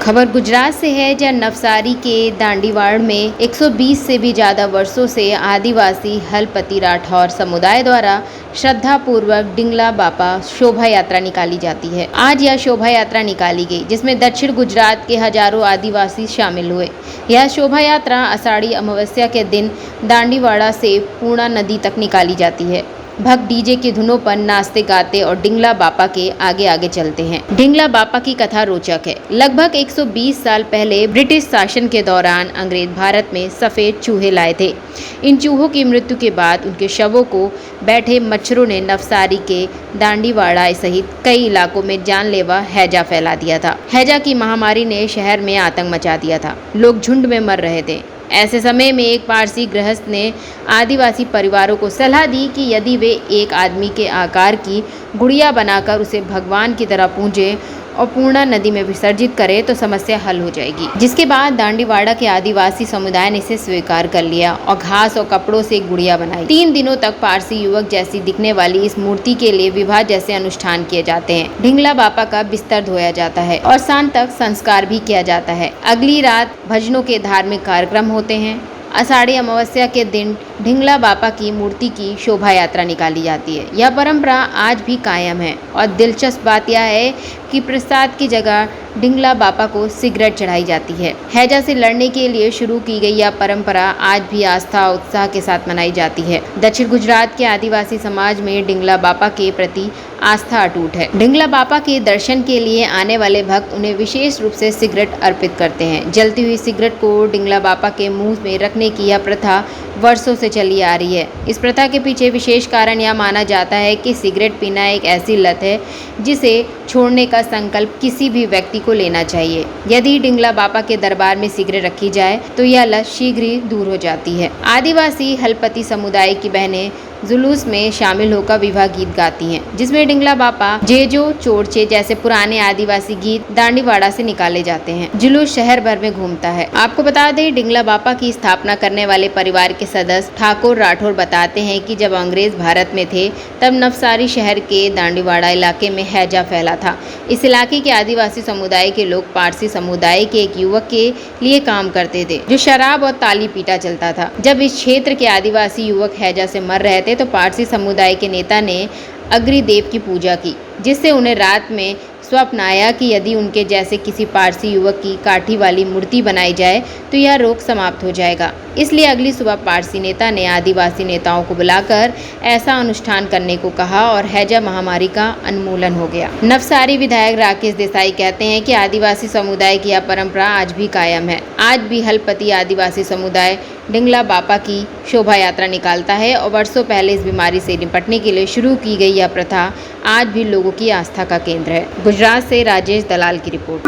खबर गुजरात से है, जहां नवसारी के दांडीवाड़ में 120 से भी ज़्यादा वर्षों से आदिवासी हलपति राठौर समुदाय द्वारा श्रद्धा पूर्वक डिंगला बापा शोभा यात्रा निकाली जाती है। आज यह शोभा यात्रा निकाली गई, जिसमें दक्षिण गुजरात के हजारों आदिवासी शामिल हुए। यह शोभा यात्रा आषाढ़ी अमावस्या के दिन दांडीवाड़ा से पूर्णा नदी तक निकाली जाती है। भक्त डीजे की धुनों पर नाचते गाते और डिंगला बापा के आगे आगे चलते हैं। डिंगला बापा की कथा रोचक है। लगभग 120 साल पहले ब्रिटिश शासन के दौरान अंग्रेज भारत में सफ़ेद चूहे लाए थे। इन चूहों की मृत्यु के बाद उनके शवों को बैठे मच्छरों ने नवसारी के दांडीवाड़ा सहित कई इलाकों में जानलेवा हैजा फैला दिया था। हैजा की महामारी ने शहर में आतंक मचा दिया था। लोग झुंड में मर रहे थे। ऐसे समय में एक पारसी गृहस्थ ने आदिवासी परिवारों को सलाह दी कि यदि वे एक आदमी के आकार की गुड़िया बनाकर उसे भगवान की तरह पूजें और पूर्णा नदी में विसर्जित करें तो समस्या हल हो जाएगी। जिसके बाद दांडीवाड़ा के आदिवासी समुदाय ने इसे स्वीकार कर लिया और घास और कपड़ों से एक गुड़िया बनाई। 3 दिनों तक पारसी युवक जैसी दिखने वाली इस मूर्ति के लिए विवाह जैसे अनुष्ठान किए जाते हैं। डिंगला बापा का बिस्तर धोया जाता है और शाम तक संस्कार भी किया जाता है। अगली रात भजनों के धार्मिक कार्यक्रम होते हैं। आषाढ़ी अमावस्या के दिन डिंगला बापा की मूर्ति की शोभा यात्रा निकाली जाती है। यह परंपरा आज भी कायम है और दिलचस्प बात यह है कि प्रसाद की जगह डिंगला बापा को सिगरेट चढ़ाई जाती है। हैजा से लड़ने के लिए शुरू की गई यह परंपरा आज भी आस्था और उत्साह के साथ मनाई जाती है। दक्षिण गुजरात के आदिवासी समाज में डिंगला बापा के प्रति आस्था अटूट है। डिंगला बापा के दर्शन के लिए आने वाले भक्त उन्हें विशेष रूप से सिगरेट अर्पित करते हैं। जलती हुई सिगरेट को डिंगला बापा के मुंह में रखने की यह प्रथा वर्षों से चली आ रही है। इस प्रथा के पीछे विशेष कारण यह माना जाता है कि सिगरेट पीना एक ऐसी लत है जिसे छोड़ने का संकल्प किसी भी व्यक्ति को लेना चाहिए। यदि डिंगला बापा के दरबार में सिगरेट रखी जाए तो यह लत शीघ्र ही दूर हो जाती है। आदिवासी हलपति समुदाय की बहनें जुलूस में शामिल होकर विवाह गीत गाती हैं, जिसमें डिंगला बापा जेजो चोरचे जैसे पुराने आदिवासी गीत दांडीवाड़ा से निकाले जाते हैं। जुलूस शहर भर में घूमता है। आपको बता दें, डिंगला बापा की स्थापना करने वाले परिवार के सदस्य ठाकुर राठौर बताते हैं कि जब अंग्रेज भारत में थे तब नवसारी शहर के दांडीवाड़ा इलाके में हैजा फैला था। इस इलाके के आदिवासी समुदाय के लोग पारसी समुदाय के एक युवक के लिए काम करते थे जो शराब और ताली पीटा चलता था। जब इस क्षेत्र के आदिवासी युवक हैजा से मर रहे थे तो पारसी समुदाय के नेता ने अग्निदेव की पूजा की, जिससे उन्हें रात में स्वप्न आया कि यदि उनके जैसे किसी पारसी युवक की काठी वाली मूर्ति बनाई जाए तो यह रोग समाप्त हो जाएगा। इसलिए अगली सुबह पारसी नेता ने आदिवासी नेताओं को बुलाकर ऐसा अनुष्ठान करने को कहा और हैजा महामारी का उन्मूलन हो गया। नवसारी विधायक राकेश देसाई कहते हैं कि आदिवासी समुदाय की यह परंपरा आज भी कायम है। आज भी हलपति आदिवासी समुदाय डिंगला बापा की शोभा यात्रा निकालता है और वर्षों पहले इस बीमारी से निपटने के लिए शुरू की गई यह प्रथा आज भी लोगों की आस्था का केंद्र है। गुजरात से राजेश दलाल की रिपोर्ट।